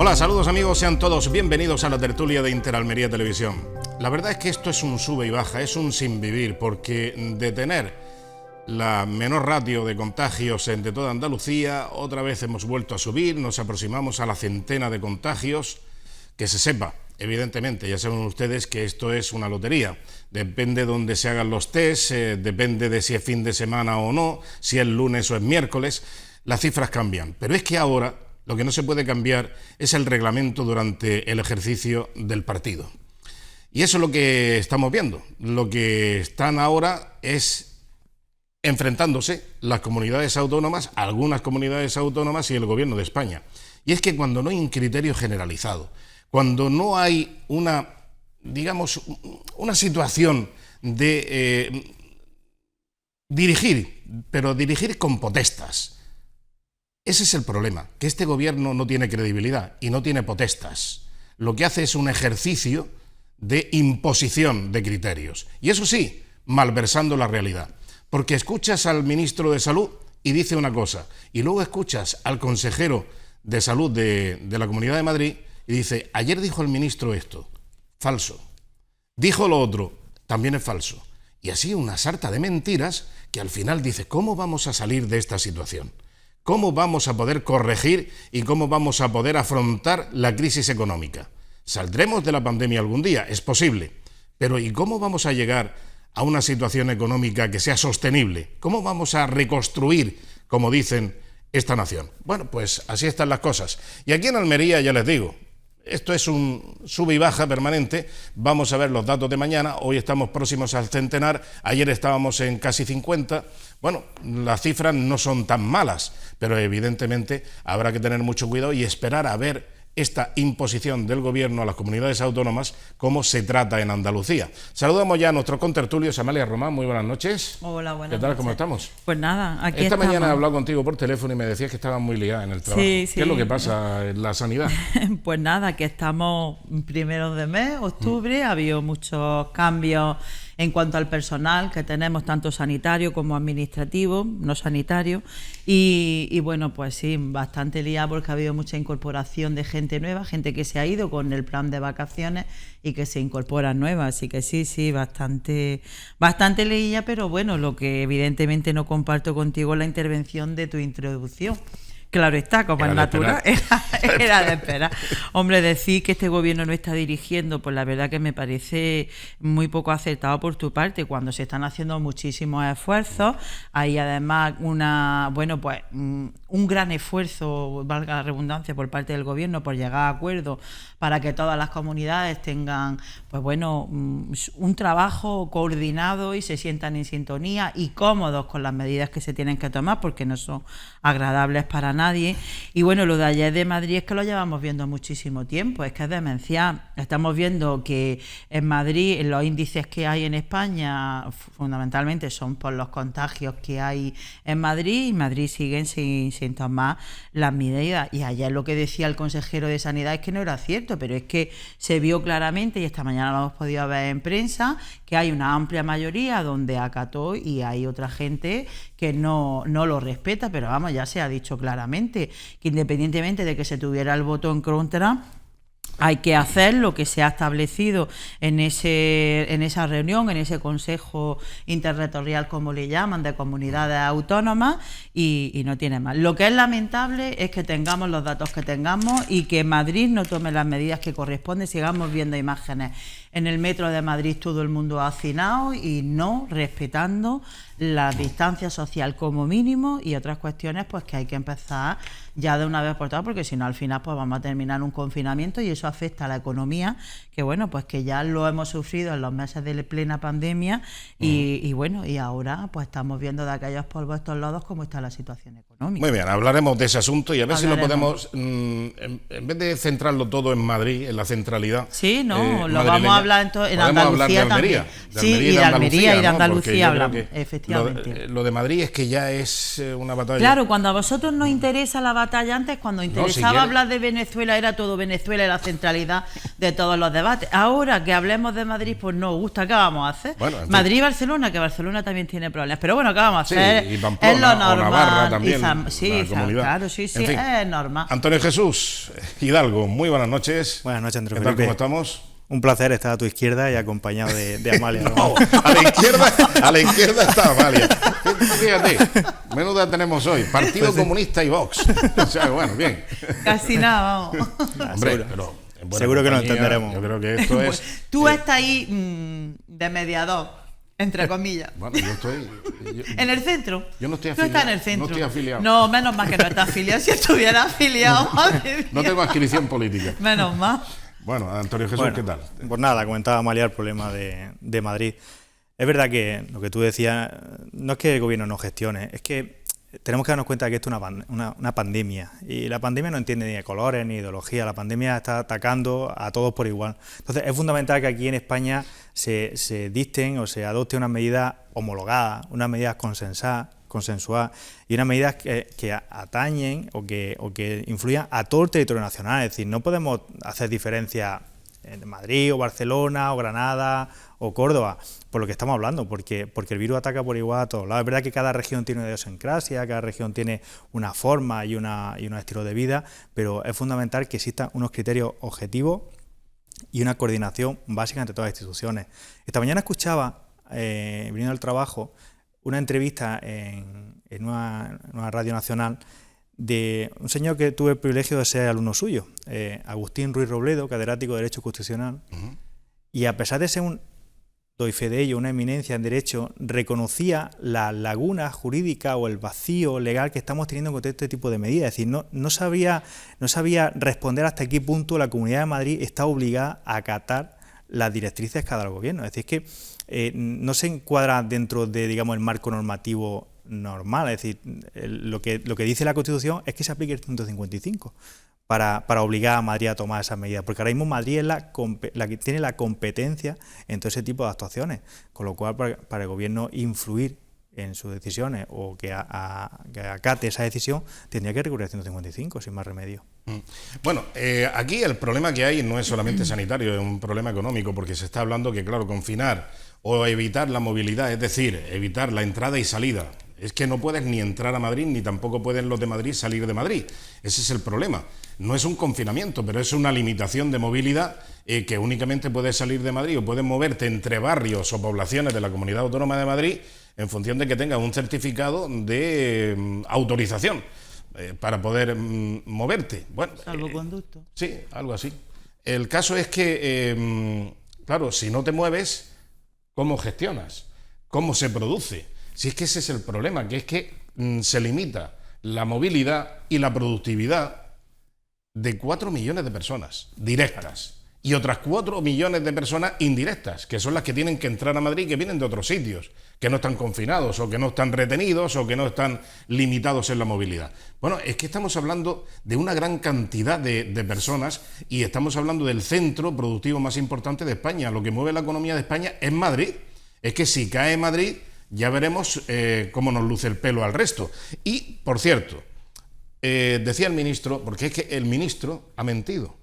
Hola, saludos amigos, sean todos bienvenidos a la tertulia de Interalmería Televisión. La verdad es que esto es un sube y baja, es un sinvivir, porque de tener la menor ratio de contagios entre toda Andalucía, otra vez hemos vuelto a subir, nos aproximamos a la centena de contagios. Que se sepa, evidentemente, ya saben ustedes que esto es una lotería, depende de dónde se hagan los test, depende de si es fin de semana o no, si es lunes o es miércoles, las cifras cambian, pero es que ahora lo que no se puede cambiar es el reglamento durante el ejercicio del partido. Y eso es lo que estamos viendo. Lo que están ahora es enfrentándose las comunidades autónomas, algunas comunidades autónomas y el gobierno de España. Y es que cuando no hay un criterio generalizado, cuando no hay una situación de dirigir, pero dirigir con potestas. Ese es el problema, que este gobierno no tiene credibilidad y no tiene potestas. Lo que hace es un ejercicio de imposición de criterios. Y eso sí, malversando la realidad. Porque escuchas al ministro de Salud y dice una cosa, y luego escuchas al consejero de Salud de la Comunidad de Madrid y dice, ayer dijo el ministro esto, falso. Dijo lo otro, también es falso. Y así una sarta de mentiras que al final dice, ¿cómo vamos a salir de esta situación? ¿Cómo vamos a poder corregir y cómo vamos a poder afrontar la crisis económica? ¿Saldremos de la pandemia algún día? Es posible. Pero ¿y cómo vamos a llegar a una situación económica que sea sostenible? ¿Cómo vamos a reconstruir, como dicen, esta nación? Bueno, pues así están las cosas. Y aquí en Almería, ya les digo, esto es un sube y baja permanente. Vamos a ver los datos de mañana. Hoy estamos próximos al centenar. Ayer estábamos en casi 50. Bueno, las cifras no son tan malas, pero evidentemente habrá que tener mucho cuidado y esperar a ver esta imposición del gobierno a las comunidades autónomas, cómo se trata en Andalucía. Saludamos ya a nuestros contertulios. Amalia Román, muy buenas noches. Hola, buenas noches. ¿Qué tal? ¿Cómo estamos? Pues nada, aquí Esta estamos. mañana he hablado contigo por teléfono y me decías que estabas muy liada en el trabajo. Sí. ¿Qué es lo que pasa en la sanidad? Pues nada, que estamos primeros de mes, octubre, ha habido muchos cambios en cuanto al personal que tenemos, tanto sanitario como administrativo, no sanitario, y bueno, pues sí, bastante liado porque ha habido mucha incorporación de gente nueva, gente que se ha ido con el plan de vacaciones y que se incorpora nueva, así que sí, bastante leía, pero bueno, lo que evidentemente no comparto contigo es la intervención de tu introducción. Claro está, como es natural, era de esperar. Hombre, decir que este gobierno no está dirigiendo, pues la verdad que me parece muy poco acertado por tu parte, cuando se están haciendo muchísimos esfuerzos. Hay además un gran esfuerzo, valga la redundancia, por parte del gobierno por llegar a acuerdos para que todas las comunidades tengan, un trabajo coordinado y se sientan en sintonía y cómodos con las medidas que se tienen que tomar, porque no son agradables para nadie. Y bueno, lo de ayer de Madrid es que lo llevamos viendo muchísimo tiempo, es que es demencial. Estamos viendo que en Madrid los índices que hay en España fundamentalmente son por los contagios que hay en Madrid, y Madrid siguen sin tomar las medidas. Y ayer lo que decía el consejero de Sanidad es que no era cierto, pero es que se vio claramente, y esta mañana lo hemos podido ver en prensa, que hay una amplia mayoría donde acató y hay otra gente que no lo respeta, pero vamos, ya se ha dicho claramente que independientemente de que se tuviera el voto en contra, hay que hacer lo que se ha establecido en esa reunión, en ese consejo interterritorial, como le llaman, de comunidades autónomas, y no tiene más. Lo que es lamentable es que tengamos los datos que tengamos y que Madrid no tome las medidas que corresponden. Sigamos viendo imágenes en el metro de Madrid, todo el mundo hacinado y no respetando la distancia social como mínimo, y otras cuestiones pues que hay que empezar ya de una vez por todas, porque si no al final pues vamos a terminar un confinamiento y eso afecta a la economía, que bueno, pues que ya lo hemos sufrido en los meses de plena pandemia y bueno, y ahora pues estamos viendo de aquellos polvos estos lodos cómo está la situación económica. Muy bien, hablaremos de ese asunto y a ver si lo podemos, en vez de centrarlo todo en Madrid, en la centralidad. Sí, no, lo vamos a hablar en Andalucía también. Sí, y de Almería y de Andalucía hablamos, efectivamente. Lo de Madrid es que ya es una batalla. Claro, cuando a vosotros nos interesa la batalla, antes cuando interesaba hablar de Venezuela era todo Venezuela y la centralidad de todos los debates. Ahora que hablemos de Madrid, pues nos gusta, ¿qué vamos a hacer? Bueno, Madrid y Barcelona, que Barcelona también tiene problemas, pero bueno, ¿qué vamos a hacer? Y Pamplona, es lo normal, o Navarra también, sí, comunidad. claro, sí, En fin, es normal. Antonio Jesús Hidalgo, muy buenas noches. Buenas noches, Andrés ¿Qué tal, Felipe. cómo estamos? Un placer estar a tu izquierda y acompañado de Amalia. No, a la izquierda está Amalia. Fíjate, menuda tenemos hoy, Partido Pues sí. Comunista y Vox. O sea, bueno, bien. Casi nada, vamos. Hombre, seguro. pero en buena Seguro que nos compañía, entenderemos. Yo creo que esto es... Tú estás ahí de mediador, entre comillas. Bueno, yo estoy... ¿En el centro? Yo no estoy Tú estás en afiliado, el centro. no estoy afiliado. No, menos mal que no estás afiliado. Si estuviera afiliado, madre mía. No tengo adscripción política. Menos mal. Bueno, Antonio Jesús, Bueno, ¿qué tal? Pues nada, comentaba Amalia el problema de Madrid. Es verdad que lo que tú decías, no es que el gobierno no gestione, es que tenemos que darnos cuenta de que esto es una pandemia. Y la pandemia no entiende ni de colores ni ideología, la pandemia está atacando a todos por igual. Entonces es fundamental que aquí en España se dicten o se adopte unas medidas homologadas, unas medidas consensuadas y unas medidas que atañen o que influyan a todo el territorio nacional. Es decir, no podemos hacer diferencia en Madrid o Barcelona o Granada o Córdoba, por lo que estamos hablando, porque el virus ataca por igual a todos lados. Es verdad que cada región tiene una idiosincrasia, cada región tiene una forma y un estilo de vida, pero es fundamental que existan unos criterios objetivos y una coordinación básica entre todas las instituciones. Esta mañana escuchaba, viniendo al trabajo, una entrevista en una radio nacional de un señor que tuve el privilegio de ser alumno suyo, Agustín Ruiz Robledo, catedrático de Derecho Constitucional, y a pesar de ser doy fe de ello, una eminencia en Derecho, reconocía la laguna jurídica o el vacío legal que estamos teniendo con este tipo de medidas. Es decir, no sabía responder hasta qué punto la Comunidad de Madrid está obligada a acatar las directrices que da el gobierno. Es decir, que no se encuadra dentro de, digamos, el marco normativo normal. Es decir, lo que dice la Constitución es que se aplique el 155 para obligar a Madrid a tomar esas medidas, porque ahora mismo Madrid es la que tiene la competencia en todo ese tipo de actuaciones, con lo cual para el gobierno influir en sus decisiones o que acate esa decisión, tendría que recurrir al 155 sin más remedio. Bueno, aquí el problema que hay no es solamente sanitario, es un problema económico, porque se está hablando que, claro, confinar o evitar la movilidad, es decir, evitar la entrada y salida. Es que no puedes ni entrar a Madrid, ni tampoco pueden los de Madrid salir de Madrid. Ese es el problema. No es un confinamiento, pero es una limitación de movilidad que únicamente puedes salir de Madrid o puedes moverte entre barrios o poblaciones de la Comunidad Autónoma de Madrid en función de que tengas un certificado de autorización para poder moverte. Bueno, Salvoconducto. Sí, algo así. El caso es que, claro, si no te mueves, ¿cómo gestionas? ¿Cómo se produce? Si es que ese es el problema, que es que se limita la movilidad y la productividad de 4 millones de personas directas y otras 4 millones de personas indirectas, que son las que tienen que entrar a Madrid, que vienen de otros sitios, que no están confinados o que no están retenidos o que no están limitados en la movilidad. Bueno, es que estamos hablando de una gran cantidad de personas y estamos hablando del centro productivo más importante de España. Lo que mueve la economía de España es Madrid. Es que si cae Madrid, ya veremos cómo nos luce el pelo al resto. Y, por cierto, decía el ministro, porque es que el ministro ha mentido.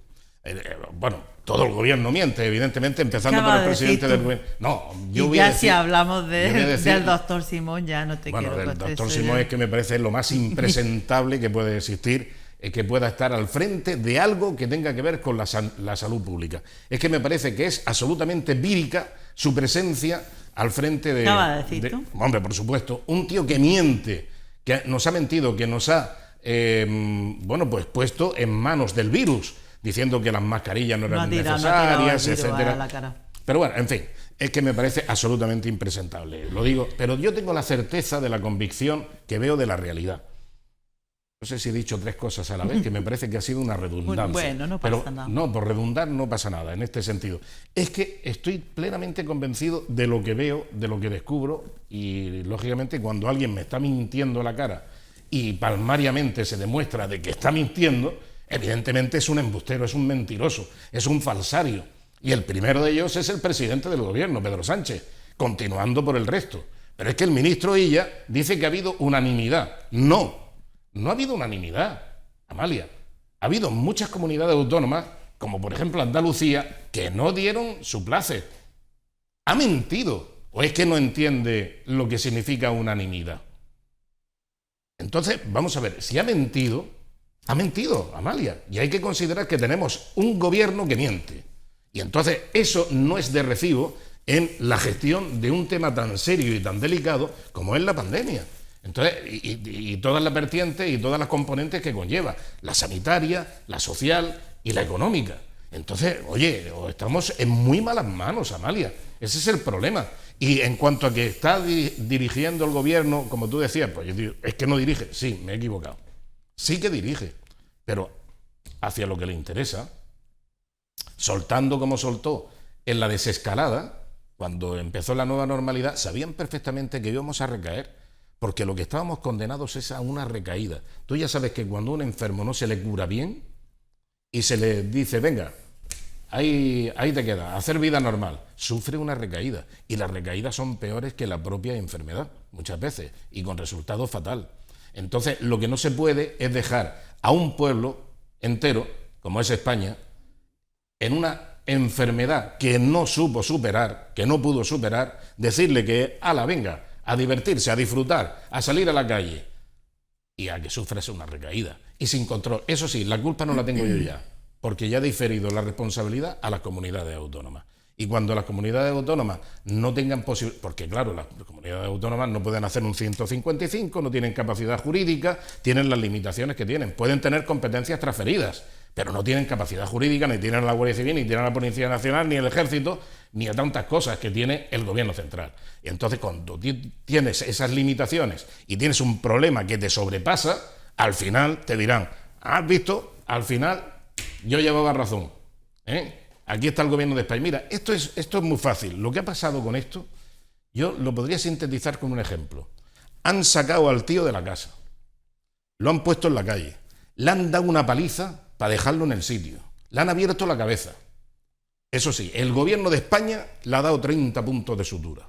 Bueno, todo el gobierno miente, evidentemente, empezando por el presidente del gobierno. No, yo y voy ya a decir, si hablamos decir, del doctor Simón, ya no te bueno, quiero del contestar. doctor Simón es que me parece lo más impresentable que puede existir, que pueda estar al frente de algo que tenga que ver con la salud pública. Es que me parece que es absolutamente vírica su presencia al frente de... ¿Qué vas a decir tú? Hombre, por supuesto, un tío que miente, que nos ha mentido, que nos ha bueno, pues puesto en manos del virus, diciendo que las mascarillas no eran necesarias, etcétera. Pero bueno, en fin, es que me parece absolutamente impresentable. Lo digo, pero yo tengo la certeza de la convicción que veo de la realidad. No sé si he dicho 3 cosas a la vez, que me parece que ha sido una redundancia. Bueno, no pasa nada. No, por redundar no pasa nada en este sentido. Es que estoy plenamente convencido de lo que veo, de lo que descubro, y lógicamente cuando alguien me está mintiendo la cara y palmariamente se demuestra de que está mintiendo, evidentemente es un embustero, es un mentiroso, es un falsario. Y el primero de ellos es el presidente del gobierno, Pedro Sánchez, continuando por el resto. Pero es que el ministro Illa dice que ha habido unanimidad. No ha habido unanimidad, Amalia. Ha habido muchas comunidades autónomas, como por ejemplo Andalucía, que no dieron su place. ¿Ha mentido? ¿O es que no entiende lo que significa unanimidad? Entonces, vamos a ver, si ha mentido, Amalia, y hay que considerar que tenemos un gobierno que miente. Y entonces eso no es de recibo en la gestión de un tema tan serio y tan delicado como es la pandemia. Entonces, y todas las vertientes y todas las componentes que conlleva, la sanitaria, la social y la económica. Entonces, oye, estamos en muy malas manos, Amalia. Ese es el problema. Y en cuanto a que está dirigiendo el gobierno, como tú decías, pues yo digo, es que no dirige. Sí, me he equivocado. Sí que dirige, pero hacia lo que le interesa, soltando como soltó en la desescalada, cuando empezó la nueva normalidad, sabían perfectamente que íbamos a recaer, porque lo que estábamos condenados es a una recaída. Tú ya sabes que cuando a un enfermo no se le cura bien y se le dice, venga, ahí te queda, hacer vida normal, sufre una recaída. Y las recaídas son peores que la propia enfermedad, muchas veces, y con resultado fatal. Entonces, lo que no se puede es dejar a un pueblo entero, como es España, en una enfermedad que no supo superar, que no pudo superar, decirle que, ala, venga, a divertirse, a disfrutar, a salir a la calle, y a que sufras una recaída. Y sin control. Eso sí, la culpa no la tengo yo ya, porque ya he diferido la responsabilidad a las comunidades autónomas. Y cuando las comunidades autónomas no tengan posibilidad, porque claro, las comunidades autónomas no pueden hacer un 155, no tienen capacidad jurídica, tienen las limitaciones que tienen, pueden tener competencias transferidas, pero no tienen capacidad jurídica, ni tienen la Guardia Civil, ni tienen la Policía Nacional, ni el Ejército, ni a tantas cosas que tiene el gobierno central. Y entonces cuando tienes esas limitaciones y tienes un problema que te sobrepasa, al final te dirán, ¿has visto? Al final yo llevaba razón, ¿eh? Aquí está el gobierno de España. Mira, esto es muy fácil. Lo que ha pasado con esto, yo lo podría sintetizar con un ejemplo. Han sacado al tío de la casa, lo han puesto en la calle, le han dado una paliza para dejarlo en el sitio, le han abierto la cabeza. Eso sí, el gobierno de España le ha dado 30 puntos de sutura.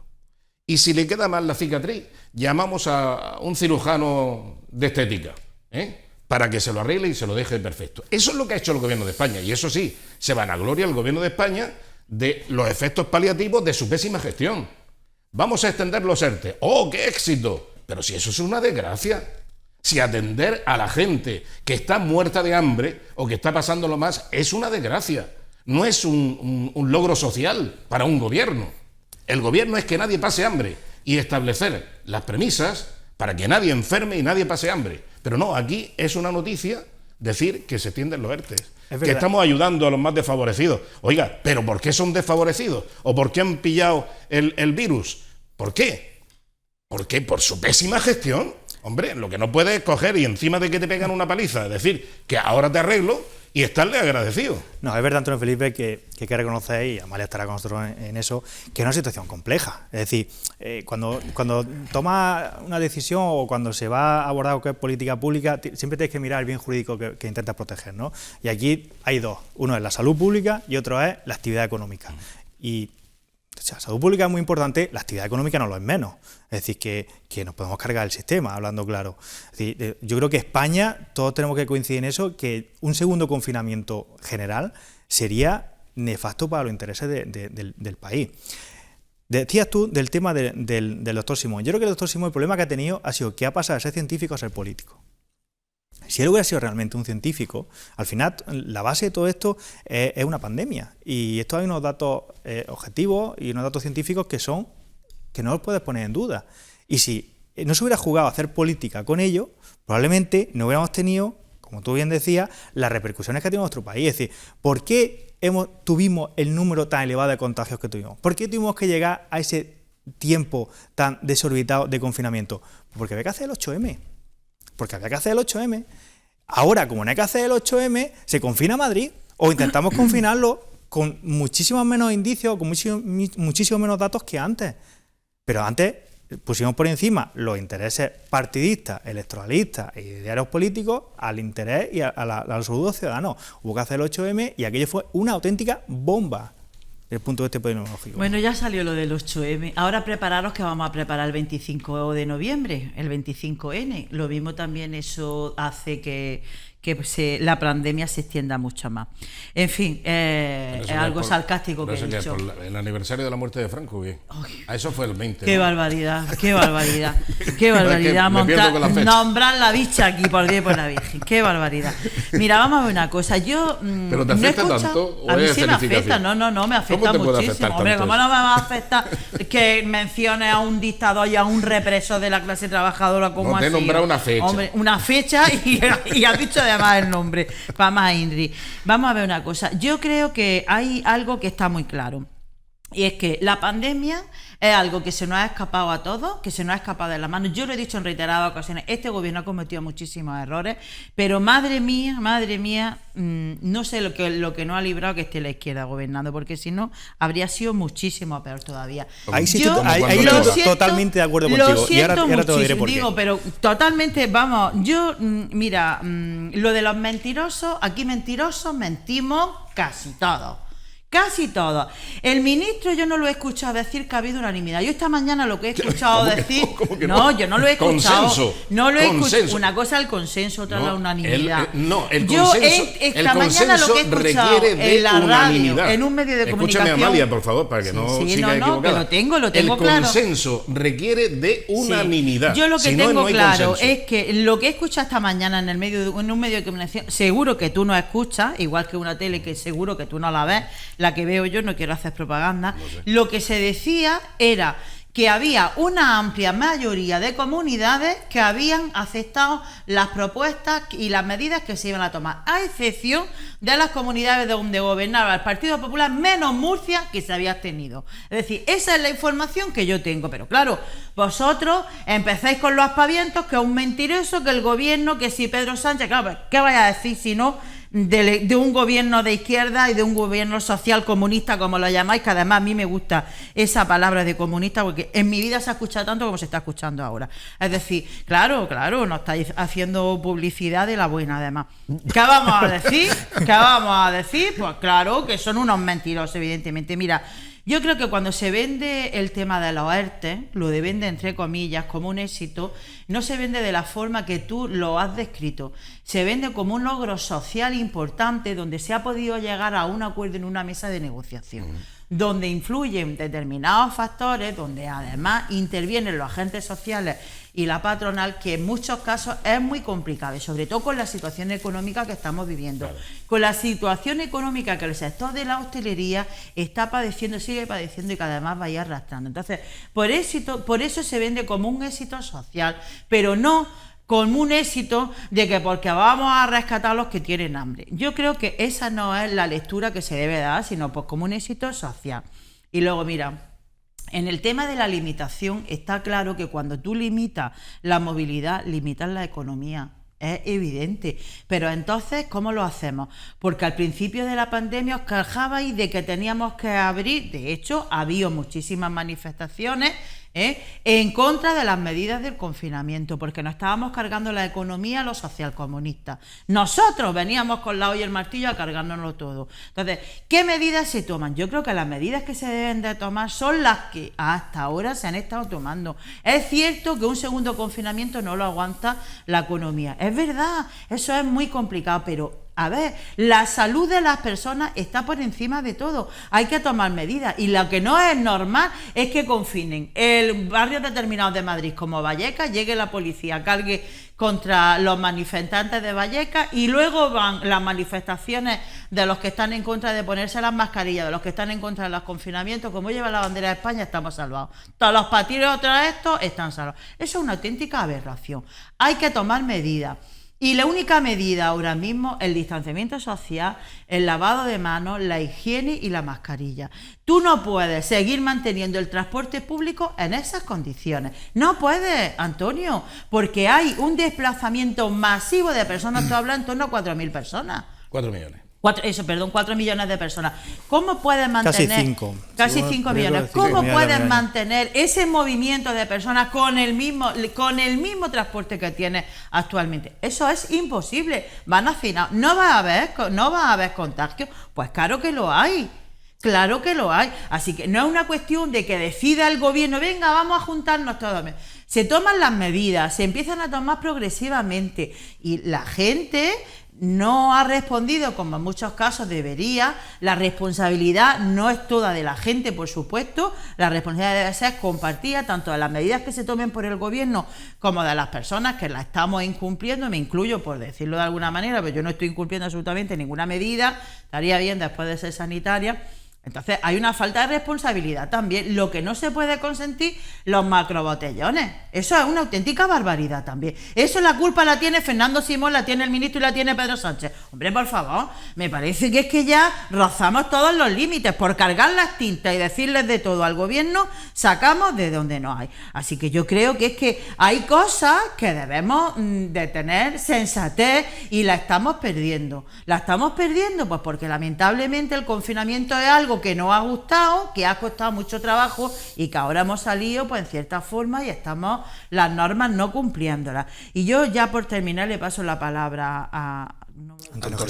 Y si le queda mal la cicatriz, llamamos a un cirujano de estética, para que se lo arregle y se lo deje perfecto. Eso es lo que ha hecho el gobierno de España. Y eso sí, se vanagloria el gobierno de España de los efectos paliativos de su pésima gestión. Vamos a extender los ERTE. ¡Oh, qué éxito! Pero si eso es una desgracia. Si atender a la gente que está muerta de hambre o que está pasándolo más es una desgracia. No es un logro social para un gobierno. El gobierno es que nadie pase hambre y establecer las premisas para que nadie enferme y nadie pase hambre. Pero no, aquí es una noticia decir que se extienden los ERTE, que estamos ayudando a los más desfavorecidos. Oiga, ¿pero por qué son desfavorecidos? ¿O por qué han pillado el virus? ¿Por qué? ¿Por qué? Por su pésima gestión. Hombre, lo que no puedes es coger y encima de que te pegan una paliza, es decir, que ahora te arreglo y estarle agradecido. No, es verdad, Antonio Felipe, que hay que reconocer, y Amalia estará con nosotros en eso, que es una situación compleja. Es decir, cuando toma una decisión o cuando se va a abordar cualquier política pública, siempre tienes que mirar el bien jurídico que intentas proteger, ¿no? Y aquí hay dos. Uno es la salud pública y otro es la actividad económica. Y o sea, la salud pública es muy importante, la actividad económica no lo es menos. Es decir, que nos podemos cargar el sistema, hablando claro. Es decir, yo creo que España, todos tenemos que coincidir en eso, que un segundo confinamiento general sería nefasto para los intereses del país. Decías tú del tema del doctor Simón. Yo creo que el doctor Simón, el problema que ha tenido ha sido que ha pasado de ser científico a ser político. Si él hubiera sido realmente un científico, al final la base de todo esto es una pandemia. Y esto hay unos datos objetivos y unos datos científicos que no los puedes poner en duda. Y si no se hubiera jugado a hacer política con ello, probablemente no hubiéramos tenido, como tú bien decías, las repercusiones que ha tenido nuestro país. Es decir, ¿por qué tuvimos el número tan elevado de contagios que tuvimos? ¿Por qué tuvimos que llegar a ese tiempo tan desorbitado de confinamiento? Porque había que hacer el 8M. Porque había que hacer el 8M. Ahora, como no hay que hacer el 8M, se confina Madrid o intentamos confinarlo con muchísimos menos indicios, con muchísimos menos datos que antes. Pero antes pusimos por encima los intereses partidistas, electoralistas y diarios políticos al interés y a la salud de los ciudadanos. Hubo que hacer el 8M y aquello fue una auténtica bomba. desde el punto de vista epidemiológico. Bueno, ya salió lo del 8M. Ahora prepararos que vamos a preparar el 25 de noviembre, el 25N. Lo mismo también eso hace que la pandemia se extienda mucho más. En fin, es algo sarcástico que he dicho. El aniversario de la muerte de Franco, ¿qué? Eso fue el 20. Qué ¿no? barbaridad, qué barbaridad, qué barbaridad. Nombrar la bicha aquí, por Dios y por la Virgen, qué barbaridad. Mira, vamos a ver una cosa. Yo ¿Pero te afecta tanto? ¿O a mí es sí me afecta, no, me afecta muchísimo. Hombre, ¿cómo no me va a afectar que menciones a un dictador y a un represor de la clase trabajadora como no, te he nombrado una fecha. Hombre, una fecha y has dicho además el nombre, para más Inri. Vamos a ver una cosa. Yo creo que hay algo que está muy claro. Y es que la pandemia es algo que se nos ha escapado a todos, que se nos ha escapado de las manos. Yo lo he dicho en reiteradas ocasiones, este gobierno ha cometido muchísimos errores, pero madre mía, no sé lo que no ha librado que esté la izquierda gobernando, porque si no, habría sido muchísimo peor todavía. Ahí sí estoy totalmente de acuerdo contigo. Y ahora te lo diré por qué. Digo, pero totalmente, vamos, yo, mira, lo de los mentirosos, aquí mentirosos mentimos casi todos. Casi todo. El ministro yo no lo he escuchado decir que ha habido unanimidad. Yo esta mañana lo que he escuchado decir... No, yo no lo he escuchado. Consenso. No lo he escuchado. Una cosa es el consenso, otra la unanimidad. El consenso lo que he escuchado requiere de en la unanimidad. Radio, en un medio de comunicación... Escúchame, Amalia, por favor, para que siga equivocada. Que lo tengo claro. El consenso requiere de unanimidad. Yo lo que tengo no hay claro consenso. es que lo que he escuchado esta mañana en un medio de comunicación, seguro que tú no escuchas, igual que una tele que seguro que tú no la ves, la que veo yo, no quiero hacer propaganda, lo que se decía era que había una amplia mayoría de comunidades que habían aceptado las propuestas y las medidas que se iban a tomar, a excepción de las comunidades donde gobernaba el Partido Popular, menos Murcia, que se había abstenido. Es decir, esa es la información que yo tengo, pero claro, vosotros empezáis con los aspavientos, que es un mentiroso, que el gobierno, que si Pedro Sánchez, claro, ¿qué vaya a decir si no de un gobierno de izquierda y de un gobierno social comunista, como lo llamáis, que además a mí me gusta esa palabra de comunista, porque en mi vida se ha escuchado tanto como se está escuchando ahora? Es decir, claro, no estáis haciendo publicidad de la buena, además. ¿Qué vamos a decir? Pues claro, que son unos mentirosos, evidentemente. Mira, yo creo que cuando se vende el tema de los ERTE, lo de vende entre comillas como un éxito, no se vende de la forma que tú lo has descrito. Se vende como un logro social importante donde se ha podido llegar a un acuerdo en una mesa de negociación, donde influyen determinados factores, donde además intervienen los agentes sociales y la patronal, que en muchos casos es muy complicado, y sobre todo con la situación económica que estamos viviendo. Claro. Con la situación económica que el sector de la hostelería está padeciendo, sigue padeciendo y que además va a ir arrastrando. Entonces, por eso se vende como un éxito social, pero no como un éxito de que porque vamos a rescatar a los que tienen hambre. Yo creo que esa no es la lectura que se debe dar, sino pues como un éxito social. Y luego, mira, en el tema de la limitación está claro que cuando tú limitas la movilidad, limitas la economía. Es evidente. Pero entonces, ¿cómo lo hacemos? Porque al principio de la pandemia os quejabais de que teníamos que abrir. De hecho, ha habido muchísimas manifestaciones en contra de las medidas del confinamiento, porque nos estábamos cargando la economía a los socialcomunistas. Nosotros veníamos con la olla y el martillo a cargárnoslo todo. Entonces, ¿qué medidas se toman? Yo creo que las medidas que se deben de tomar son las que hasta ahora se han estado tomando. Es cierto que un segundo confinamiento no lo aguanta la economía. Es verdad, eso es muy complicado, pero a ver, la salud de las personas está por encima de todo. Hay que tomar medidas. Y lo que no es normal es que confinen el barrio determinado de Madrid como Vallecas, llegue la policía, cargue contra los manifestantes de Vallecas y luego van las manifestaciones de los que están en contra de ponerse las mascarillas, de los que están en contra de los confinamientos. Como lleva la bandera de España, estamos salvados. Todos los patriotas estos están salvados. Eso es una auténtica aberración. Hay que tomar medidas. Y la única medida ahora mismo es el distanciamiento social, el lavado de manos, la higiene y la mascarilla. Tú no puedes seguir manteniendo el transporte público en esas condiciones. No puedes, Antonio, porque hay un desplazamiento masivo de personas. Tú hablas en torno a 4.000 personas. 4 millones. 4 millones de personas. ¿Cómo puedes mantener... Casi 5 millones. ¿Cómo puedes mantener ese movimiento de personas con el mismo transporte que tienes actualmente? Eso es imposible. Van a afinar. ¿No va a haber contagio? Pues claro que lo hay. Claro que lo hay. Así que no es una cuestión de que decida el gobierno, venga, vamos a juntarnos todos. Se toman las medidas, se empiezan a tomar progresivamente y la gente no ha respondido como en muchos casos debería. La responsabilidad no es toda de la gente, por supuesto, la responsabilidad debe ser compartida tanto de las medidas que se tomen por el gobierno como de las personas que las estamos incumpliendo. Me incluyo, por decirlo de alguna manera, pero yo no estoy incumpliendo absolutamente ninguna medida, estaría bien después de ser sanitaria. Entonces hay una falta de responsabilidad también. Lo que no se puede consentir, los macrobotellones. Eso es una auténtica barbaridad también. Eso la culpa la tiene Fernando Simón, la tiene el ministro y la tiene Pedro Sánchez. Hombre, por favor, me parece que es que ya rozamos todos los límites. Por cargar las tintas y decirles de todo al gobierno, sacamos de donde no hay. Así que yo creo que es que hay cosas que debemos de tener sensatez y la estamos perdiendo. La estamos perdiendo pues porque lamentablemente el confinamiento es algo que no ha gustado, que ha costado mucho trabajo y que ahora hemos salido pues en cierta forma y estamos las normas no cumpliéndolas. Y yo ya por terminar le paso la palabra a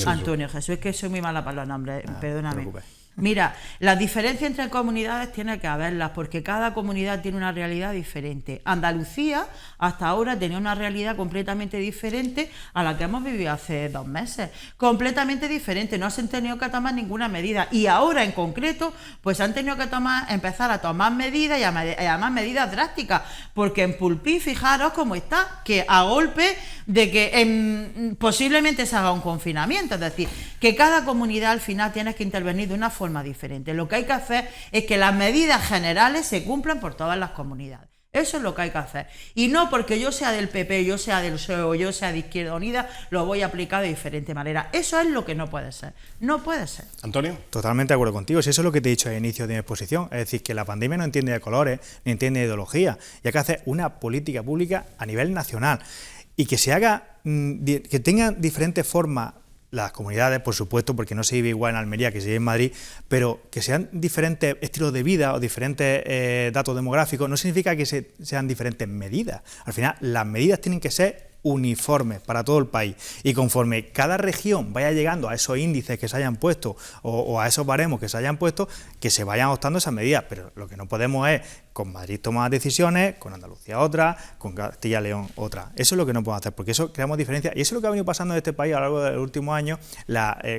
Antonio Jesús. Es que soy muy mala para los nombres, perdóname. Mira, las diferencias entre comunidades tiene que haberlas porque cada comunidad tiene una realidad diferente. Andalucía hasta ahora tenía una realidad completamente diferente a la que hemos vivido hace 2 meses. Completamente diferente, no se han tenido que tomar ninguna medida y ahora en concreto pues han tenido que empezar a tomar medidas y además medidas drásticas porque en Pulpí, fijaros cómo está, que a golpe de que posiblemente se haga un confinamiento, es decir, que cada comunidad al final tiene que intervenir de una forma diferente. Lo que hay que hacer es que las medidas generales se cumplan por todas las comunidades. Eso es lo que hay que hacer. Y no porque yo sea del PP, yo sea del PSOE o yo sea de Izquierda Unida, lo voy a aplicar de diferente manera. Eso es lo que no puede ser. No puede ser. Antonio. Totalmente de acuerdo contigo. Si eso es lo que te he dicho al inicio de mi exposición. Es decir, que la pandemia no entiende de colores, ni entiende de ideología. Y hay que hacer una política pública a nivel nacional. Y que se haga, que tengan diferentes formas las comunidades, por supuesto, porque no se vive igual en Almería que se vive en Madrid, pero que sean diferentes estilos de vida o diferentes datos demográficos no significa que sean diferentes medidas. Al final, las medidas tienen que ser uniformes para todo el país y conforme cada región vaya llegando a esos índices que se hayan puesto o a esos baremos que se hayan puesto, que se vayan adoptando esas medidas, pero lo que no podemos es con Madrid tomar decisiones, con Andalucía otras, con Castilla y León otras. Eso es lo que no podemos hacer, porque eso creamos diferencias y eso es lo que ha venido pasando en este país a lo largo de los últimos años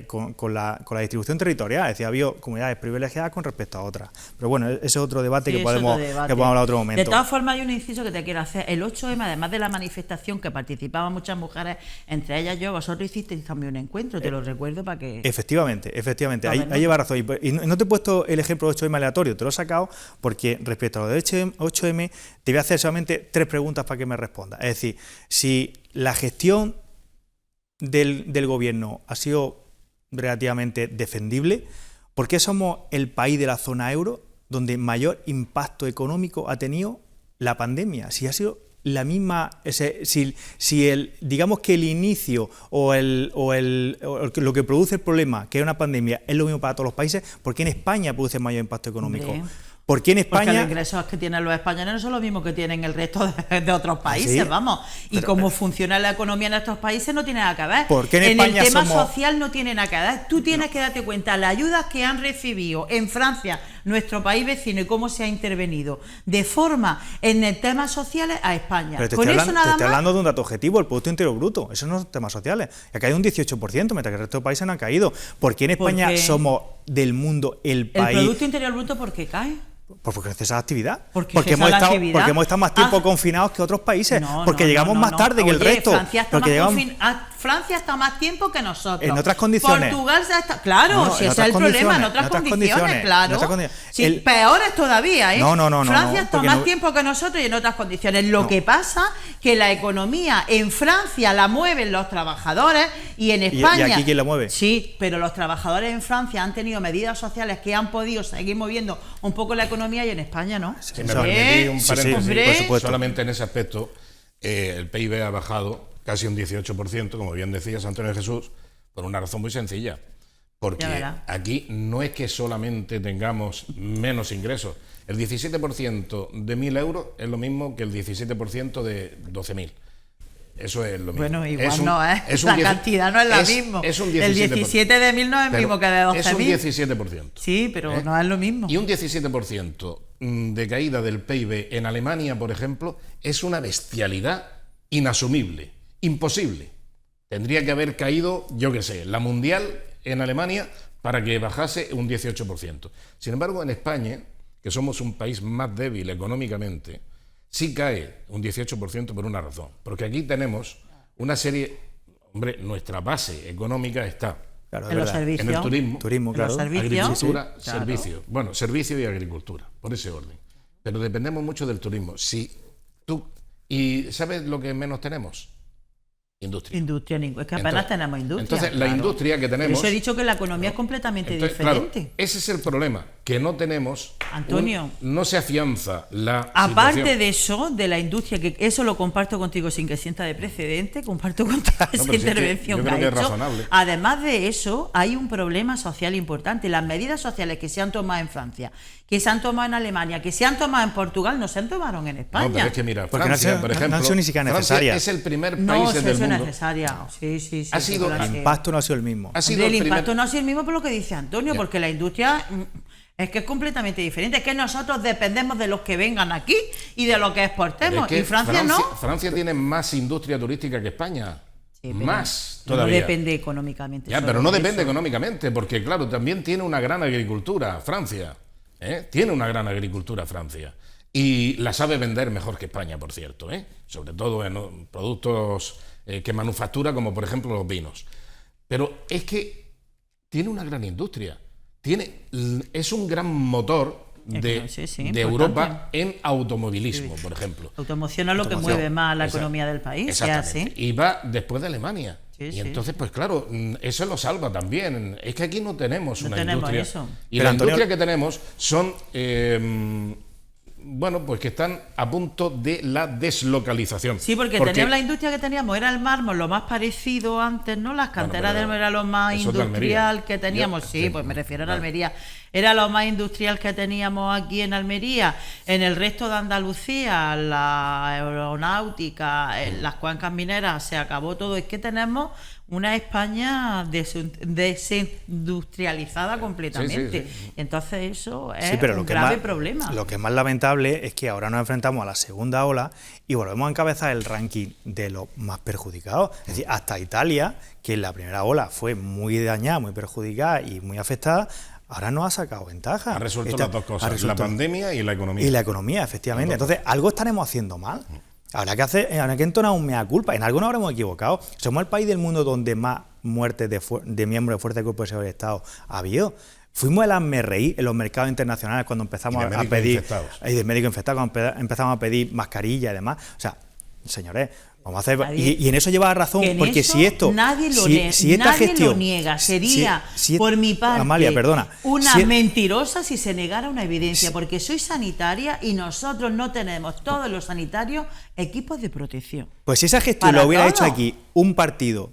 con la distribución territorial, es decir, ha habido comunidades privilegiadas con respecto a otras. Pero bueno, ese es otro debate que podemos hablar en otro momento. De todas formas, hay un inciso que te quiero hacer. El 8M, además de la manifestación que participaban muchas mujeres, entre ellas yo, vosotros hicisteis también un encuentro, te lo recuerdo para que... Efectivamente, ahí lleva razón. Y no te he puesto el ejemplo de 8M aleatorio, te lo he sacado porque respecto a lo de 8M te voy a hacer solamente 3 preguntas para que me respondas. Es decir, si la gestión del gobierno ha sido relativamente defendible, ¿por qué somos el país de la zona euro donde mayor impacto económico ha tenido la pandemia? Si ha sido la misma, digamos que el inicio o lo que produce el problema, que es una pandemia, es lo mismo para todos los países, ¿por qué en España produce mayor impacto económico? Hombre. ¿Por qué en España? Porque los ingresos que tienen los españoles no son los mismos que tienen el resto de otros países, ¿sí? Vamos. Y cómo funciona la economía en estos países no tiene nada que ver. ¿Por qué en España el tema social no tiene nada que ver. Tú tienes que darte cuenta las ayudas que han recibido en Francia, nuestro país vecino, y cómo se ha intervenido de forma en el temas sociales a España. Pero te estoy hablando de un dato objetivo, el Producto Interior Bruto. Esos no son temas sociales. Ha caído un 18%, mientras que el resto de países no han caído. ¿Por qué en España somos del mundo el país? ¿El Producto Interior Bruto por qué cae? Porque crece esa actividad. Porque hemos estado más tiempo confinados que otros países. Porque llegamos más tarde que el resto. Francia está más tiempo que nosotros. En otras condiciones. Portugal está... Claro, si ese es el problema, en otras condiciones, claro. Sí, peores todavía, ¿eh? Francia está más tiempo que nosotros y en otras condiciones. Lo que pasa que la economía en Francia la mueven los trabajadores y en España... ¿Y aquí quién la mueve? Sí, pero los trabajadores en Francia han tenido medidas sociales que han podido seguir moviendo un poco la economía y en España no. Si me permitís un paréntesis, solamente en ese aspecto, el PIB ha bajado casi un 18%, como bien decías, Antonio Jesús, por una razón muy sencilla. Porque aquí no es que solamente tengamos menos ingresos. El 17% de 1.000 euros es lo mismo que el 17% de 12.000. Eso es lo mismo. Bueno, igual no es. La cantidad no es la misma. Es un 17%. El 17 de 1000 no es el mismo que de 12.000. Es un 17%. Sí, pero no es lo mismo. Y un 17% de caída del PIB en Alemania, por ejemplo, es una bestialidad inasumible, imposible. Tendría que haber caído, yo qué sé, la mundial en Alemania para que bajase un 18%. Sin embargo, en España, que somos un país más débil económicamente, sí cae un 18% por una razón. Porque aquí tenemos una serie... Hombre, nuestra base económica está Claro, en los servicios. en el turismo, claro. En los servicios. agricultura, Sí, claro. servicios. Bueno, servicio y agricultura, por ese orden. Pero dependemos mucho del turismo. ¿Y sabes lo que menos tenemos? Industria. Industria, es que apenas tenemos industria. Entonces, la industria que tenemos... Por eso he dicho que la economía es completamente diferente. Claro, ese es el problema, que no tenemos... Antonio, no se afianza la aparte situación. de eso, de la industria, que eso lo comparto contigo sin que sienta de precedente, comparto contigo esa pero si es que intervención yo que creo ha que es hecho. razonable. Además de eso, hay un problema social importante. Las medidas sociales que se han tomado en Francia, que se han tomado en Alemania, que se han tomado en Portugal, no se han tomado en España. No, pero es que mira, Porque Francia, por ejemplo, no han sido ni siquiera Francia necesarias. es el primer país No, del eso es mundo. necesaria. Sí. Ha sido claro El que- impacto no ha sido el mismo. Ha sido Hombre, el el primer- impacto no ha sido el mismo por lo que dice Antonio, Ya. porque la industria es que es completamente diferente. Es que nosotros dependemos de los que vengan aquí y de lo que exportemos. Es que Y Francia no. Francia tiene más industria turística que España. Sí, pero Más no todavía. depende económicamente. Ya, solo pero no de depende eso. económicamente, porque claro, también tiene una gran agricultura, Francia. Tiene una gran agricultura, Francia. Y la sabe vender mejor que España, por cierto. Sobre todo en productos que manufactura, como por ejemplo los vinos. Pero es que tiene una gran industria. Es un gran motor de importante. Europa en automovilismo, por ejemplo. Automoción es lo que Automoción. mueve más la Exacto. economía del país. Es Exactamente. así. Y va después de Alemania. Sí, y sí. entonces, pues claro, eso lo salva también. Es que aquí no tenemos No una tenemos industria. eso. Y Pero, la Antonio, industria que tenemos son, bueno, pues que están a punto de la deslocalización. Sí, porque teníamos la industria que teníamos, era el mármol, lo más parecido antes, ¿no? Las canteras pero de era lo más eso es de industrial Almería. que teníamos. Yo- Sí, sí, pues me refiero a vale. Almería. Era lo más industrial que teníamos aquí en Almería. En el resto de Andalucía, la aeronáutica, las cuencas mineras, se acabó todo. Es que tenemos una España desindustrializada completamente. Sí, sí. Entonces eso es Sí, pero un lo que grave más, problema. Lo que es más lamentable es que ahora nos enfrentamos a la segunda ola y volvemos a encabezar el ranking de los más perjudicados. Es decir, hasta Italia, que en la primera ola fue muy dañada, muy perjudicada y muy afectada, ahora no ha sacado ventaja. Ha resuelto Esta- las dos ha cosas, resuelto- la pandemia y la economía. Y la economía, efectivamente. Entonces, algo estaremos haciendo mal. Habrá que entonar un mea culpa. En algo nos habremos equivocado. Somos el país del mundo donde más muertes de miembros de Fuerza de Cuerpo de Seguridad del Estado ha habido. Fuimos el hazmerreír en los mercados internacionales cuando empezamos Y de a médicos pedir. infectados. Y de médicos infectados, cuando empezamos a pedir mascarilla y demás. O sea, señores, vamos a hacer. Y en eso lleva razón, Que en porque eso si esto. nadie lo, si esta nadie gestión. lo niega. Sería, por mi parte, Amalia, perdona. una Si- mentirosa si se negara una evidencia, porque soy sanitaria y nosotros no tenemos, todos los sanitarios, equipos de protección. Pues si esa gestión Para lo hubiera todo. hecho aquí un partido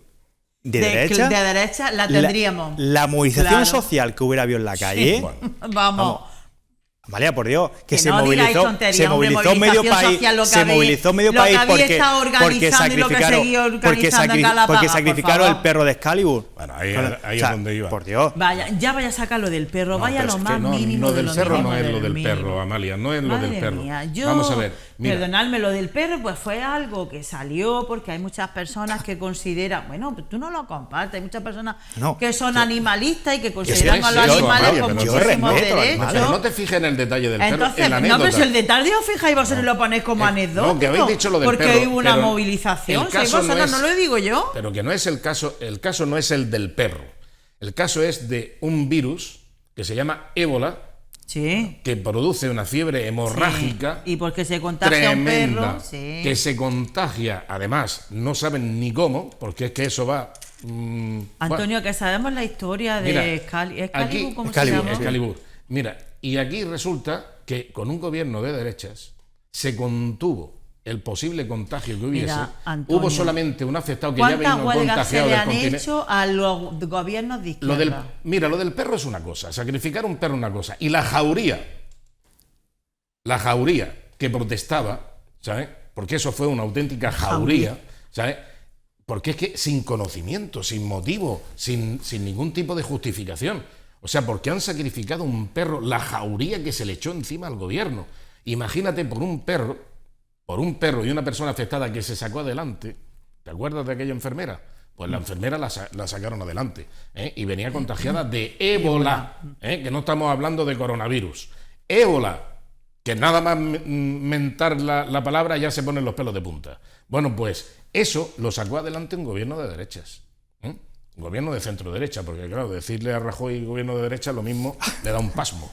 de derecha. De derecha la tendríamos. La movilización Claro. social que hubiera habido en la calle. Bueno. Vamos. Amalia, por Dios, que se no digáis movilizó, tonterías, se hombre, movilizó medio movilización país, social, lo que se habéis- movilizó medio lo que país habéis porque, estado porque organizando y lo que sacrificaron, seguís porque, organizando en Galapagar, porque por sacrificaron favor. el perro de Excalibur. Bueno, ahí es donde iba. Por Dios. Vaya, ya vaya a sacar lo del perro, No, vaya pero lo es más que no, mínimo lo de del lo perro mínimo no es lo del del mínimo. perro, Amalia, no es lo Madre del perro. mía, yo, Vamos a ver, mira. perdonadme, lo del perro pues fue algo que salió porque hay muchas personas que consideran, bueno, pues tú no lo compartes, hay muchas personas No, que son animalistas y que sí, consideran a los sí, animales Amalia, con pero yo muchísimos respeto a los derechos. Pero no te fijes en el detalle del perro, Entonces, en la no, anécdota. pero si el detalle os fijáis vosotros lo ponéis como anécdota. no, que habéis dicho lo del porque perro, hubo una pero movilización, el sois caso no vosotros, es- no lo digo yo. Pero que no es el caso no es el del perro. El caso es de un virus que se llama ébola, Sí. que produce una fiebre hemorrágica Y porque se contagia un tremenda, perro. Sí. que se contagia, además, no saben ni cómo, porque es que eso va... Antonio, que sabemos la historia de Mira, Excalibur, aquí- ¿cómo Excalibur, se llama? Excalibur. Mira, y aquí resulta que con un gobierno de derechas se contuvo el posible contagio que hubiese. Mira, Antonio, Hubo solamente un afectado que ya ¿cuántas vino huelgas se contagiado le del han continente. hecho a los gobiernos de izquierda? Lo del perro es una cosa, sacrificar un perro es una cosa. Y la jauría que protestaba, ¿sabes? Porque eso fue una auténtica jauría, ¿sabes? Porque es que sin conocimiento, sin motivo, sin ningún tipo de justificación. O sea, porque han sacrificado un perro, la jauría que se le echó encima al gobierno. Imagínate por un perro y una persona afectada que se sacó adelante. ¿Te acuerdas de aquella enfermera? Pues la enfermera la sacaron adelante, ¿eh? Y venía contagiada de ébola, ¿eh? Que no estamos hablando de coronavirus. Ébola, que nada más mentar la palabra ya se ponen los pelos de punta. Bueno, pues eso lo sacó adelante un gobierno de derechas, ¿eh? Un gobierno de centro derecha, porque claro, decirle a Rajoy gobierno de derecha lo mismo le da un pasmo.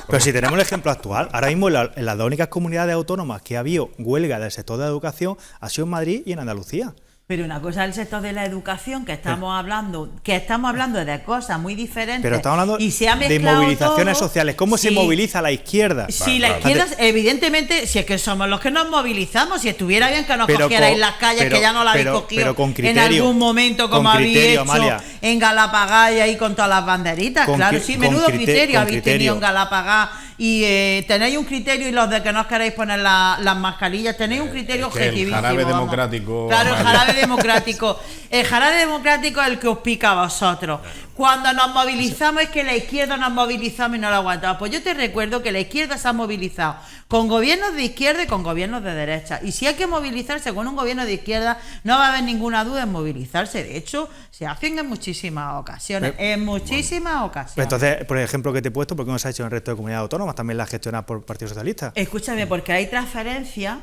Pero si tenemos el ejemplo actual, ahora mismo en las dos únicas comunidades autónomas que ha habido huelga del sector de la educación ha sido en Madrid y en Andalucía. Pero una cosa es el sector de la educación, que estamos hablando de cosas muy diferentes. Pero estamos hablando y se ha de mezclado movilizaciones todo. sociales. ¿Cómo se moviliza la izquierda? Sí, la izquierda, evidentemente, si es que somos los que nos movilizamos, si estuviera bien que nos cogierais las calles, que ya no la habéis cogido en algún momento, como habéis hecho Amalia, en Galapagás y ahí con todas las banderitas. Claro, sí, menudo criterio habéis tenido en Galapagás. Y tenéis un criterio, y los de que no os queréis poner las mascarillas, tenéis un criterio objetivísimo. El jarabe democrático. Claro, el jarabe democrático. El jarabe democrático es el que os pica a vosotros. Cuando nos movilizamos es que la izquierda nos movilizamos y no lo aguantamos. Pues yo te recuerdo que la izquierda se ha movilizado con gobiernos de izquierda y con gobiernos de derecha. Y si hay que movilizarse con un gobierno de izquierda, no va a haber ninguna duda en movilizarse. De hecho, se hacen en muchísimas ocasiones. Pues entonces, por el ejemplo que te he puesto, ¿por qué no se ha hecho en el resto de comunidades autónomas? También las gestionadas por el Partido Socialista. Escúchame, porque hay transferencias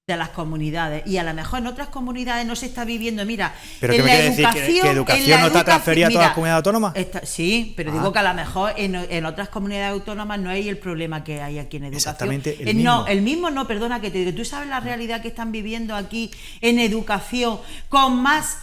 de las comunidades, y a lo mejor en otras comunidades no se está viviendo. Mira, ¿pero qué me quiere decir? ¿Que educación no está transferida a todas las comunidades autónomas? Sí, pero digo que a lo mejor en otras comunidades autónomas no hay el problema que hay aquí en educación. Exactamente el mismo. No, el mismo no, perdona que te digo. Tú sabes la realidad que están viviendo aquí en educación, con más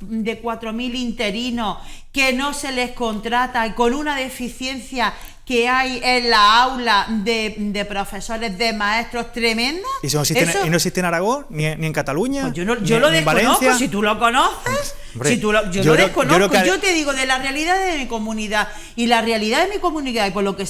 de 4.000 interinos que no se les contrata, y con una deficiencia que hay en la aula de profesores, de maestros tremenda. ¿Y no existe en Aragón, ni en Cataluña? Pues yo lo desconozco, si tú lo conoces. Hombre, yo lo desconozco. Yo te digo de la realidad de mi comunidad, y la realidad de mi comunidad, y por lo que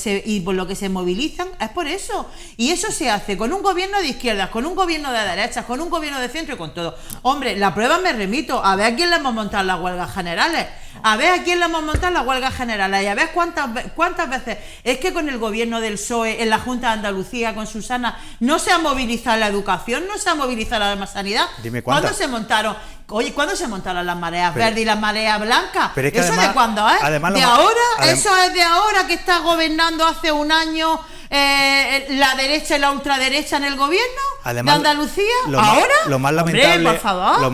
se movilizan es por eso. Y eso se hace con un gobierno de izquierdas, con un gobierno de derechas, con un gobierno de centro y con todo. Hombre, la prueba me remito a ver a quién le hemos montado las huelgas generales. A ver a quién le hemos montado las huelgas generales y a ver cuántas veces. Es que con el gobierno del PSOE en la Junta de Andalucía, con Susana, no se ha movilizado la educación, no se ha movilizado la sanidad. Dime cuántas. ¿Cuándo se montaron? Oye, ¿cuándo se montaron las mareas verdes y las mareas blancas? Pero es que ¿Eso además, de cuándo es? Además, ¿Eso es de ahora, que está gobernando hace un año la derecha y la ultraderecha en el gobierno de Andalucía? Lo más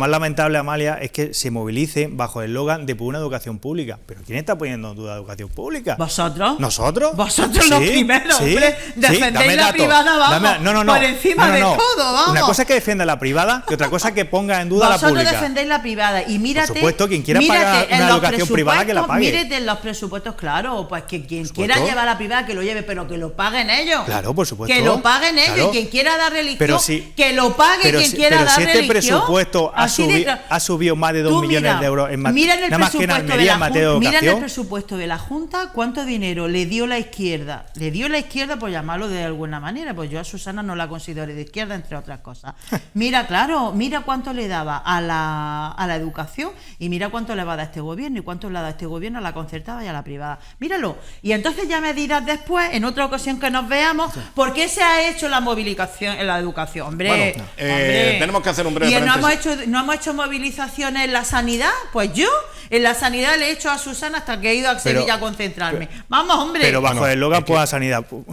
lamentable, Amalia, es que se movilicen bajo el eslogan de por una educación pública. ¿Pero quién está poniendo en duda la educación pública? ¿Vosotros? ¿Nosotros? Vosotros los primeros, hombre. Defendéis la privada, vamos, por encima de todo, vamos. Una cosa es que defienda la privada y otra cosa es que ponga en duda la pública. Vosotros defendéis la privada y mírate. Por supuesto, quien quiera pagar una educación privada, que la pague. Mírate en los presupuestos, claro, pues que quien quiera llevar la privada, que lo lleve, pero que lo paguen ellos. Claro, por supuesto. Que lo paguen ellos, claro. Y quien quiera dar religión, que lo pague quien quiera dar religión. Pero si este presupuesto ha subido más de 2 millones de euros en materia, nada más que en Almería en materia de educación. Mira en el presupuesto de la Junta cuánto dinero le dio la izquierda. Le dio la izquierda, por llamarlo de alguna manera, pues yo a Susana no la considero de izquierda, entre otras cosas. Mira, claro, mira cuánto le daba a la educación, y mira cuánto le va a dar este gobierno, y cuánto le da este gobierno a la concertada y a la privada. Míralo. Y entonces ya me dirás después, en otra ocasión que nos veamos, ¿por qué se ha hecho la movilización en la educación? Hombre, tenemos que hacer un breve paréntesis. ¿No hemos hecho movilizaciones en la sanidad? Pues yo en la sanidad le he hecho a Susana hasta que he ido a Sevilla a concentrarme. Vamos, hombre. Pero bajo el eslogan por una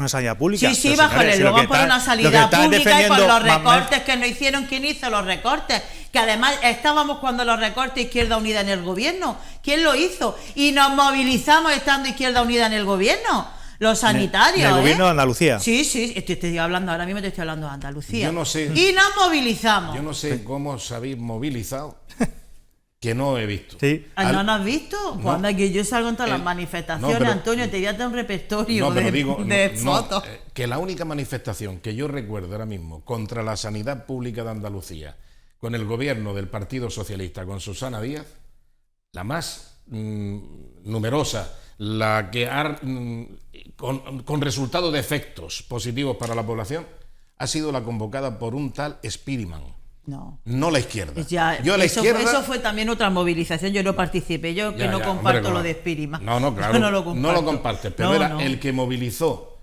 sanidad pública. Sí, bajo el eslogan por una sanidad pública, y por los recortes que nos hicieron. ¿Quién hizo los recortes? Que además estábamos cuando los recortes Izquierda Unida en el gobierno. ¿Quién lo hizo? Y nos movilizamos estando Izquierda Unida en el gobierno. Los sanitarios. ¿En el gobierno de Andalucía? Sí, estoy hablando, ahora mismo te estoy hablando de Andalucía. Yo no sé. Y nos movilizamos. Yo no sé cómo os habéis movilizado, que no he visto. Sí. ¿No nos has visto? Cuando que yo salgo en todas las manifestaciones, Antonio, te voy a dar un repertorio de fotos. Que la única manifestación que yo recuerdo ahora mismo contra la sanidad pública de Andalucía, con el gobierno del Partido Socialista, con Susana Díaz, la más numerosa, la que con resultado de efectos positivos para la población, ha sido la convocada por un tal Spiriman. No la izquierda. Ya, yo la izquierda... Eso fue también otra movilización, yo no participé, yo que no comparto hombre, lo de Spiriman. No, claro, yo no lo comparto. No lo compartes, pero era el que movilizó.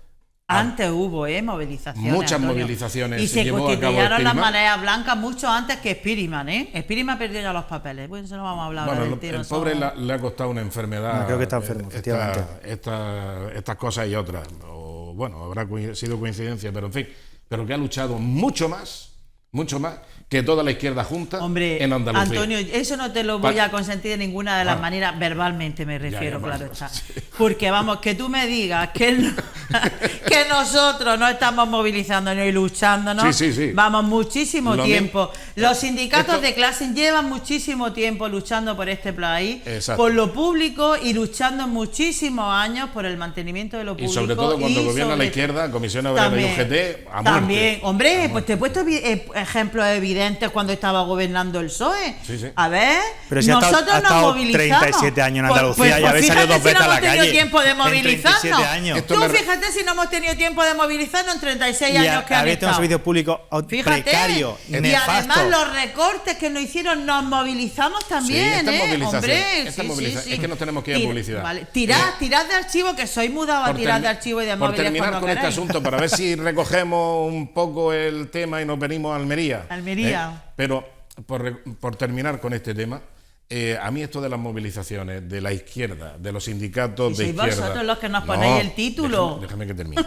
Antes hubo movilizaciones. Muchas Antonio. movilizaciones. Y se llevó a cabo constituyeron las Spiriman. mareas blancas mucho antes que Spiriman, ¿eh? Spiriman perdió ya los papeles. Pues eso no vamos a hablar ahora del tema. El pobre le ha costado una enfermedad. Creo que está enfermo, efectivamente. Estas cosas y otras. O, bueno, habrá sido coincidencia, pero en fin. Pero que ha luchado mucho más que toda la izquierda junta en Andalucía. Antonio, eso no te lo voy a consentir de ninguna de las maneras, verbalmente me refiero, claro está. Sí. Porque vamos, que tú me digas que nosotros no estamos movilizándonos y luchándonos, sí. vamos muchísimo tiempo. Los sindicatos de clase llevan muchísimo tiempo luchando por este país, por lo público y luchando muchísimos años por el mantenimiento de lo público. Y sobre todo cuando gobierna la izquierda, Comisión Obrera y UGT, a muerte. También, hombre, pues te he puesto ejemplos evidentes cuando estaba gobernando el PSOE. Sí. A ver, pero si nosotros ha estado nos movilizamos. 37 años en Andalucía y habéis salido dos veces a la calle. No hemos tenido tiempo de movilizarnos. Años. Tú fíjate si no hemos tenido tiempo de movilizarnos en 36 años que han estado. Un servicio público precario, y nefasto. además los recortes que nos hicieron nos movilizamos también, hombre. Esta movilización. Es que nos tenemos que ir a publicidad. Vale. Tirad de archivo, que sois mudados a tirar de archivo y de móviles. Por terminar con este asunto, para ver si recogemos un poco el tema y nos venimos a Almería. Pero por terminar con este tema, a mí esto de las movilizaciones de la izquierda, de los sindicatos de izquierda... Sois vosotros los que nos ponéis el título. Déjame que termine.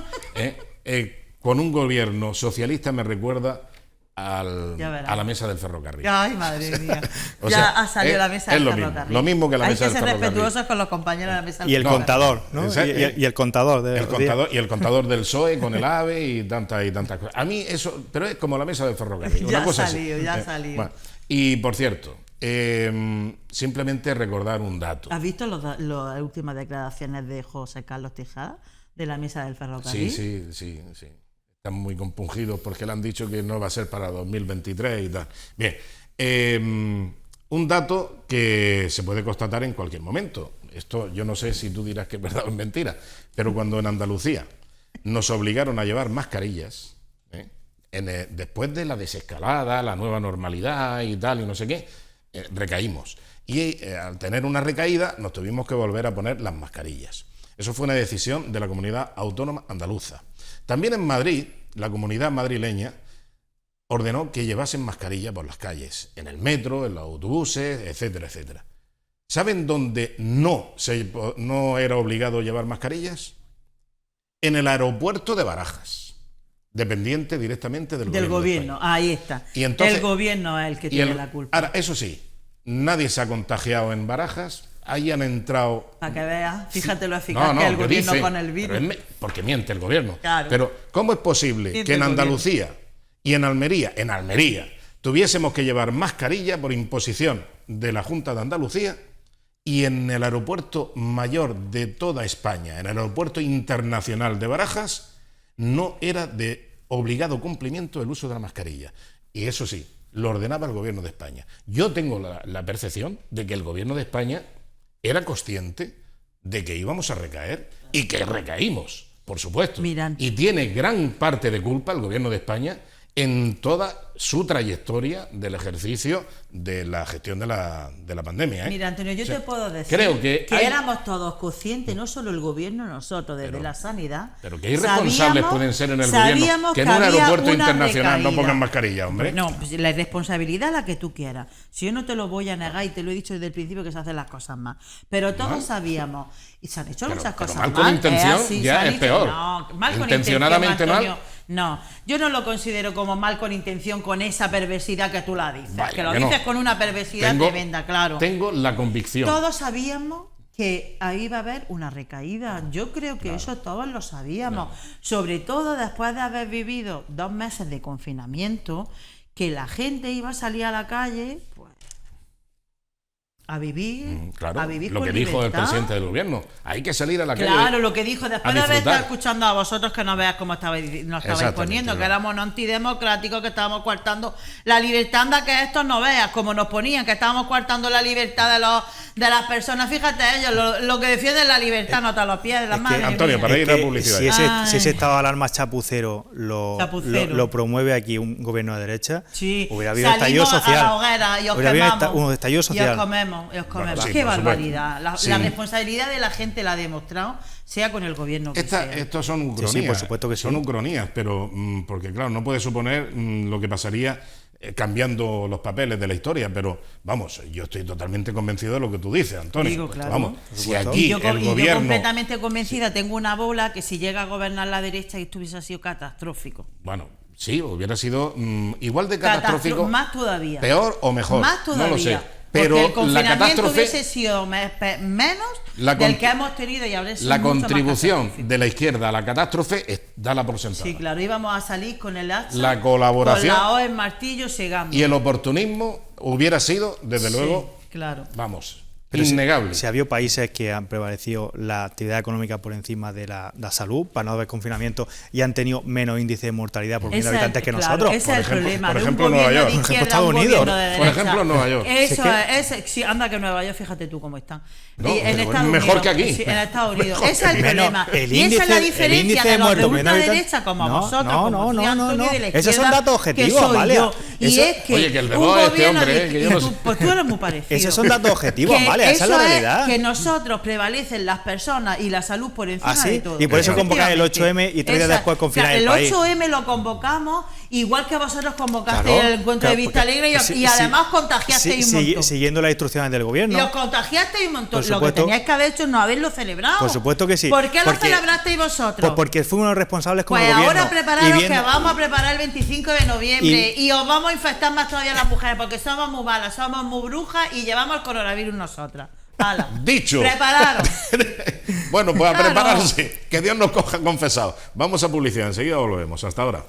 Con un gobierno socialista me recuerda a la mesa del ferrocarril. Ay, madre mía. Ya ha salido la mesa del ferrocarril. Lo mismo que la mesa del ferrocarril. Hay que ser respetuosos con los compañeros de la mesa del ferrocarril. Y el contador, ¿no? Y el contador. Y el contador del PSOE con el AVE y tantas cosas. A mí eso... Pero es como la mesa del ferrocarril. Ya ha salido. Bueno, y por cierto, simplemente recordar un dato. ¿Has visto las últimas declaraciones de José Carlos Tejada de la mesa del ferrocarril? Sí. Están muy compungidos porque le han dicho que no va a ser para 2023 y tal. Bien, un dato que se puede constatar en cualquier momento. Esto yo no sé si tú dirás que es verdad o es mentira, pero cuando en Andalucía nos obligaron a llevar mascarillas, después de la desescalada, la nueva normalidad y tal, y no sé qué, recaímos. Y al tener una recaída nos tuvimos que volver a poner las mascarillas. Eso fue una decisión de la Comunidad Autónoma Andaluza. También en Madrid, la comunidad madrileña ordenó que llevasen mascarilla por las calles, en el metro, en los autobuses, etcétera, etcétera. ¿Saben dónde no era obligado llevar mascarillas? En el aeropuerto de Barajas, dependiente directamente del gobierno. Ahí está. Y entonces, el gobierno es el que tiene la culpa. Ahora, eso sí, nadie se ha contagiado en Barajas. Ahí han entrado... Para que veas, fíjate lo eficaz que es el gobierno con el virus. Porque miente el gobierno. Claro. Pero ¿cómo es posible que en Andalucía y en Almería, tuviésemos que llevar mascarilla por imposición de la Junta de Andalucía y en el aeropuerto mayor de toda España, en el aeropuerto internacional de Barajas, no era de obligado cumplimiento el uso de la mascarilla? Y eso sí, lo ordenaba el gobierno de España. Yo tengo la percepción de que el gobierno de España era consciente de que íbamos a recaer y que recaímos, por supuesto. Y tiene gran parte de culpa el gobierno de España en toda su trayectoria del ejercicio de la gestión de la pandemia. Mira, Antonio, yo te puedo decir que éramos todos conscientes, no solo el gobierno, nosotros, desde la sanidad. Pero que irresponsables pueden ser en el gobierno que en un aeropuerto internacional no pongan mascarilla, hombre. No, pues la irresponsabilidad la que tú quieras. Si yo no te lo voy a negar y te lo he dicho desde el principio que se hacen las cosas mal. Pero todos sabíamos, y se han hecho muchas cosas mal. Con intención ya es peor. No, mal con intencionadamente intención, Antonio, no, yo no lo considero como mal con intención, con esa perversidad que tú la dices. Que lo dices con una perversidad tremenda, claro. Tengo la convicción. Todos sabíamos que ahí iba a haber una recaída. Yo creo que eso todos lo sabíamos. Sobre todo después de haber vivido 2 meses de confinamiento, que la gente iba a salir a la calle, pues A vivir, Claro, a vivir lo con que dijo el libertad. presidente del gobierno. Hay que salir a la calle. Claro, lo que dijo después de haber disfrutar. estado escuchando a vosotros, que no veas cómo nos estabais poniendo, que claro. éramos no antidemocráticos, que estábamos coartando la libertad, anda que estos no veas, como nos ponían, que estábamos coartando la libertad de las personas. Fíjate ellos, lo que defienden la libertad, no te los pies de las manos. Antonio, para ir a publicidad. Si ese estado de alarma chapucero lo promueve aquí un gobierno de derecha, Sí, hubiera habido estallido social. A la hoguera y os Hubiera habido quemamos. un estallido social. Y os comemos. Bueno, sí, Qué por barbaridad. La Sí. responsabilidad de la gente la ha demostrado, sea con el gobierno que sea. Estos son ucronías. Sí, por supuesto que sí. Son ucronías, pero porque claro, no puedes suponer lo que pasaría cambiando los papeles de la historia, pero vamos, yo estoy totalmente convencido de lo que tú dices, Antonio. Digo, claro. Vamos, Por si supuesto. aquí Y yo el gobierno... completamente convencida, tengo una bola que si llega a gobernar la derecha esto hubiese sido catastrófico. Bueno, sí, hubiera sido igual de catastrófico, Más todavía. peor o mejor, Más todavía. no lo sé. Porque Pero el la confinamiento catástrofe, hubiese sido menos del que hemos tenido y habría sido la mucho más contribución catastrófico. de la izquierda a la catástrofe, dala por sentada. Sí, claro, íbamos a salir con el hacha, La colaboración con la hoz, el martillo, llegamos. y el oportunismo hubiera sido, desde luego, claro. vamos, Pero innegable. Si ha habido países que han prevalecido la actividad económica por encima de la salud, para no haber confinamiento, y han tenido menos índice de mortalidad por millones de habitantes que nosotros. Ese es el problema. por de un ejemplo, Nueva gobierno de York. izquierda, Estados un Unidos. gobierno de Por derecha. ejemplo, Nueva York. Eso Si es sí, anda que Nueva York, fíjate tú cómo están. No, Y en pero Estados mejor Unidos, que aquí. sí, en Estados Unidos. Mejor Ese es el que aquí. problema. El Y esa es la índice diferencia de de los de muertos menos ultraderecha como no, vosotros, no, como no, tú, no, Antonio, no. de la Esos son izquierda, datos que objetivos, soy Amalia. yo. Y Eso- es que Oye, que el un debate de este gobierno hombre, de- que yo no sé. pues tú eres muy parecido. Esos son datos objetivos, Que Amalia, esa es la eso realidad. que nosotros prevalecen las personas y la salud por encima ¿Ah, sí? de todo. Y por eso convocan el Efectivamente. 8M y 3 días después confinar el país. El 8M lo convocamos igual que vosotros convocasteis Claro, el encuentro claro, de Vista porque- Alegre y, sí, y además sí, contagiasteis un montón. Siguiendo las instrucciones del Y gobierno. os contagiasteis un montón. Por Lo que supuesto. teníais que haber hecho es no haberlo celebrado. Por supuesto que sí. ¿Por qué lo Porque- celebrasteis vosotros? Pues porque fuimos los responsables con Pues el gobierno. ahora prepararos Y viendo- que vamos a preparar el 25 de noviembre y os vamos a infectar más todavía las mujeres porque somos muy malas, somos muy brujas y llevamos el coronavirus nosotras. ¡Hala! Dicho. Prepararos. Bueno, pues a Claro. prepararse, que Dios nos coja confesado. Vamos a publicidad, enseguida volvemos. Hasta ahora.